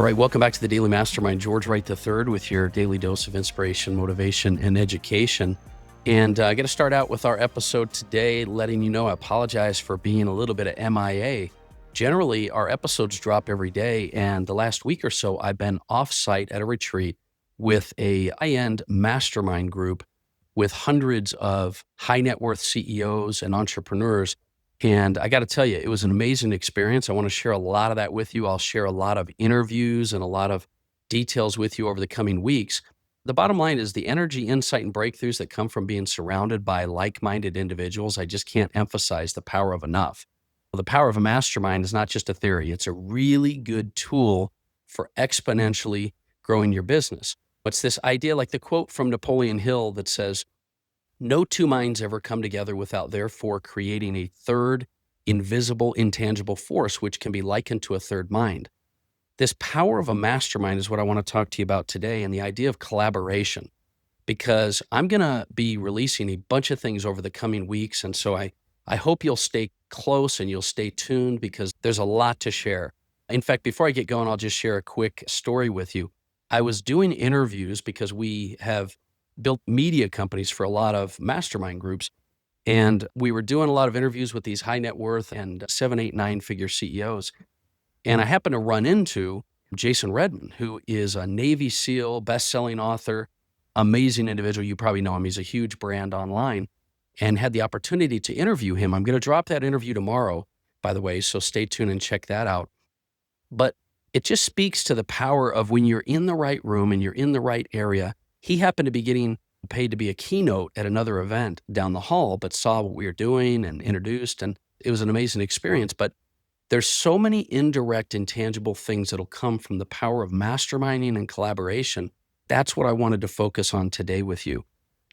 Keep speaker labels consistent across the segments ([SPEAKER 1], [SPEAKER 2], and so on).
[SPEAKER 1] All right, welcome back to the Daily Mastermind. George Wright III with your daily dose of inspiration, motivation, and education. And I got to start out with our episode today, letting you know I apologize for being a little bit of MIA. Generally, our episodes drop every day, and the last week or so, I've been off-site at a retreat with a high-end mastermind group with hundreds of high-net-worth CEOs and entrepreneurs. And I got to tell you, it was an amazing experience. I want to share a lot of that with you. I'll share a lot of interviews and a lot of details with you over the coming weeks. The bottom line is the energy, insight, and breakthroughs that come from being surrounded by like-minded individuals. I just can't emphasize the power of enough. The power of a mastermind is not just a theory. It's a really good tool for exponentially growing your business. What's this idea, like the quote from Napoleon Hill that says, "No two minds ever come together without therefore creating a third, invisible, intangible force, which can be likened to a third mind." This power of a mastermind is what I want to talk to you about today, and the idea of collaboration, because I'm going to be releasing a bunch of things over the coming weeks. And so I hope you'll stay close and you'll stay tuned because there's a lot to share. In fact, before I get going, I'll just share a quick story with you. I was doing interviews because we have built media companies for a lot of mastermind groups. And we were doing a lot of interviews with these high net worth and 7, 8, 9-figure CEOs. And I happened to run into Jason Redman, who is a Navy SEAL, best-selling author, amazing individual. You probably know him. He's a huge brand online, and had the opportunity to interview him. I'm going to drop that interview tomorrow, by the way, so stay tuned and check that out. But it just speaks to the power of when you're in the right room and you're in the right area. He happened to be getting paid to be a keynote at another event down the hall, but saw what we were doing and introduced, and it was an amazing experience. But there's so many indirect, intangible things that'll come from the power of masterminding and collaboration. That's what I wanted to focus on today with you.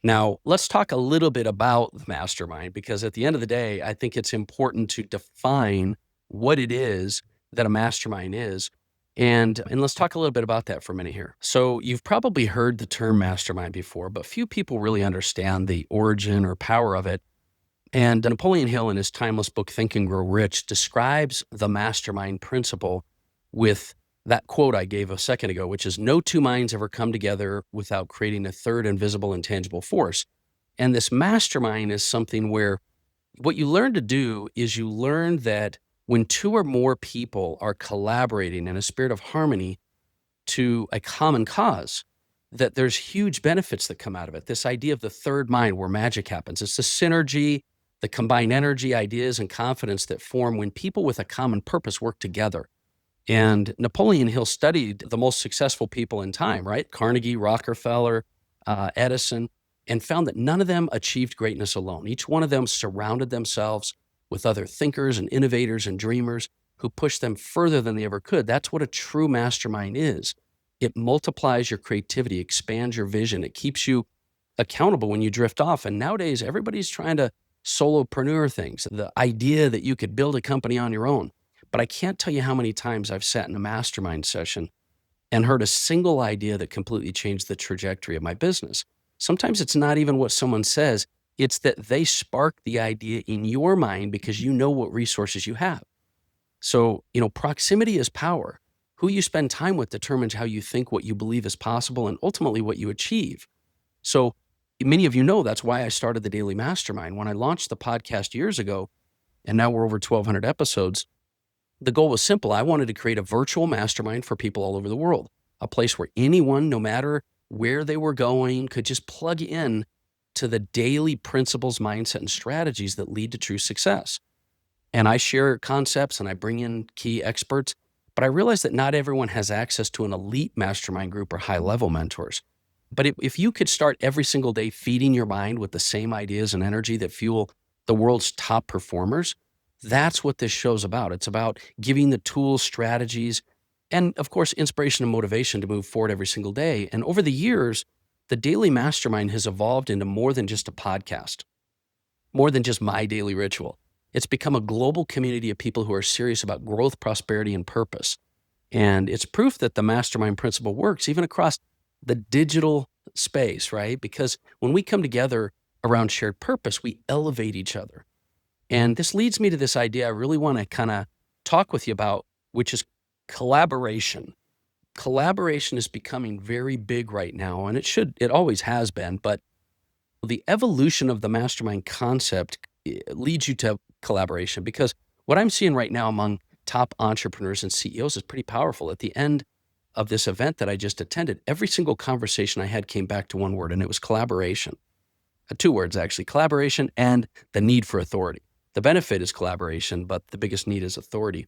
[SPEAKER 1] Now, let's talk a little bit about the mastermind, because at the end of the day, I think it's important to define what it is that a mastermind is. And let's talk a little bit about that for a minute here. So you've probably heard the term mastermind before, but few people really understand the origin or power of it. And Napoleon Hill, in his timeless book, Think and Grow Rich, describes the mastermind principle with that quote I gave a second ago, which is, "No two minds ever come together without creating a third invisible, intangible force." And this mastermind is something where what you learn to do is you learn that when two or more people are collaborating in a spirit of harmony to a common cause, that there's huge benefits that come out of it. This idea of the third mind where magic happens. It's the synergy, the combined energy, ideas, and confidence that form when people with a common purpose work together. And Napoleon Hill studied the most successful people in time, right? Carnegie, Rockefeller, Edison, and found that none of them achieved greatness alone. Each one of them surrounded themselves with other thinkers and innovators and dreamers who pushed them further than they ever could. That's what a true mastermind is. It multiplies your creativity, expands your vision. It keeps you accountable when you drift off. And nowadays, everybody's trying to solopreneur things, the idea that you could build a company on your own. But I can't tell you how many times I've sat in a mastermind session and heard a single idea that completely changed the trajectory of my business. Sometimes it's not even what someone says. It's that they spark the idea in your mind because you know what resources you have. So, proximity is power. Who you spend time with determines how you think, what you believe is possible, and ultimately what you achieve. So many of you know that's why I started the Daily Mastermind. When I launched the podcast years ago, and now we're over 1,200 episodes, the goal was simple. I wanted to create a virtual mastermind for people all over the world, a place where anyone, no matter where they were going, could just plug in to the daily principles, mindset, and strategies that lead to true success. And I share concepts and I bring in key experts, but I realize that not everyone has access to an elite mastermind group or high-level mentors. But if you could start every single day feeding your mind with the same ideas and energy that fuel the world's top performers, that's what this show's about. It's about giving the tools, strategies, and of course, inspiration and motivation to move forward every single day. And over the years, the Daily Mastermind has evolved into more than just a podcast, more than just my daily ritual. It's become a global community of people who are serious about growth, prosperity, and purpose. And it's proof that the mastermind principle works even across the digital space, right? Because when we come together around shared purpose, we elevate each other. And this leads me to this idea I really want to kind of talk with you about, which is collaboration. Collaboration is becoming very big right now, and it always has been, but the evolution of the mastermind concept leads you to collaboration because what I'm seeing right now among top entrepreneurs and CEOs is pretty powerful. At the end of this event that I just attended, every single conversation I had came back to one word, and it was collaboration. Two words, actually, collaboration and the need for authority. The benefit is collaboration, but the biggest need is authority.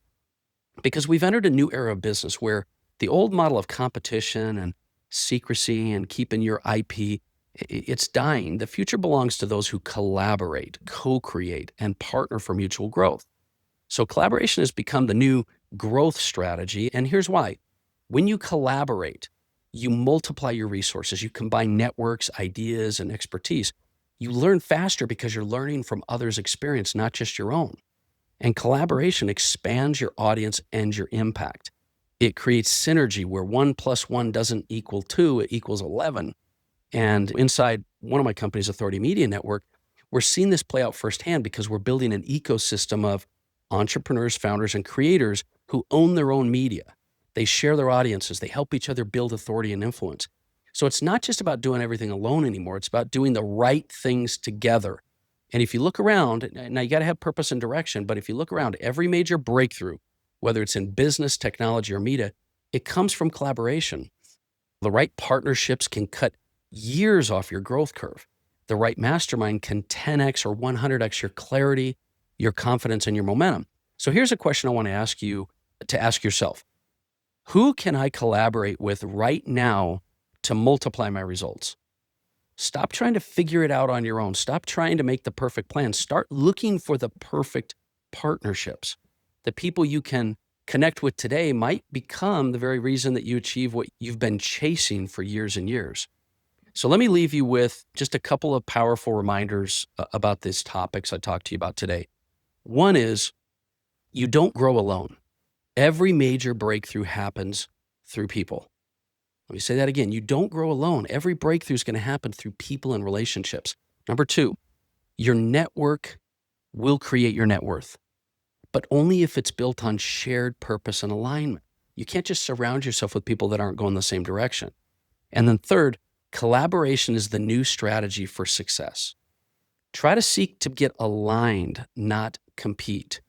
[SPEAKER 1] Because we've entered a new era of business where the old model of competition and secrecy and keeping your IP, it's dying. The future belongs to those who collaborate, co-create, and partner for mutual growth. So collaboration has become the new growth strategy, and here's why. When you collaborate, you multiply your resources, you combine networks, ideas, and expertise. You learn faster because you're learning from others' experience, not just your own. And collaboration expands your audience and your impact. It creates synergy where 1 + 1 doesn't equal 2, it equals 11. And inside one of my companies, Authority Media Network, we're seeing this play out firsthand because we're building an ecosystem of entrepreneurs, founders, and creators who own their own media. They share their audiences. They help each other build authority and influence. So it's not just about doing everything alone anymore. It's about doing the right things together. And if you look around, now you got to have purpose and direction, but if you look around, every major breakthrough, whether it's in business, technology, or media, it comes from collaboration. The right partnerships can cut years off your growth curve. The right mastermind can 10x or 100x your clarity, your confidence, and your momentum. So here's a question I want to ask yourself. Who can I collaborate with right now to multiply my results? Stop trying to figure it out on your own. Stop trying to make the perfect plan. Start looking for the perfect partnerships. The people you can connect with today might become the very reason that you achieve what you've been chasing for years and years. So let me leave you with just a couple of powerful reminders about these topics I talked to you about today. One is you don't grow alone. Every major breakthrough happens through people. Let me say that again. You don't grow alone. Every breakthrough is going to happen through people and relationships. Number two, your network will create your net worth, but only if it's built on shared purpose and alignment. You can't just surround yourself with people that aren't going the same direction. And then third, collaboration is the new strategy for success. Try to seek to get aligned, not compete.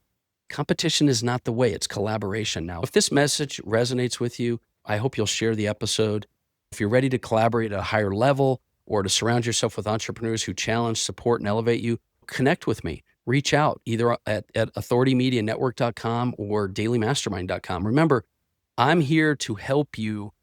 [SPEAKER 1] Competition is not the way, it's collaboration. Now, if this message resonates with you, I hope you'll share the episode. If you're ready to collaborate at a higher level or to surround yourself with entrepreneurs who challenge, support, and elevate you, connect with me. Reach out either at authoritymedianetwork.com or dailymastermind.com. Remember, I'm here to help you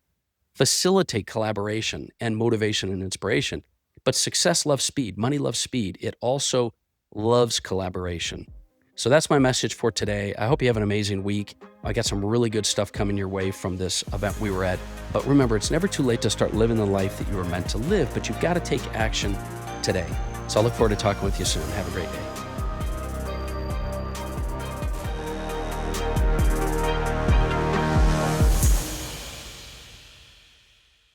[SPEAKER 1] facilitate collaboration and motivation and inspiration. But success loves speed. Money loves speed. It also loves collaboration. So that's my message for today. I hope you have an amazing week. I got some really good stuff coming your way from this event we were at. But remember, it's never too late to start living the life that you were meant to live, but you've got to take action today. So I look forward to talking with you soon. Have a great day.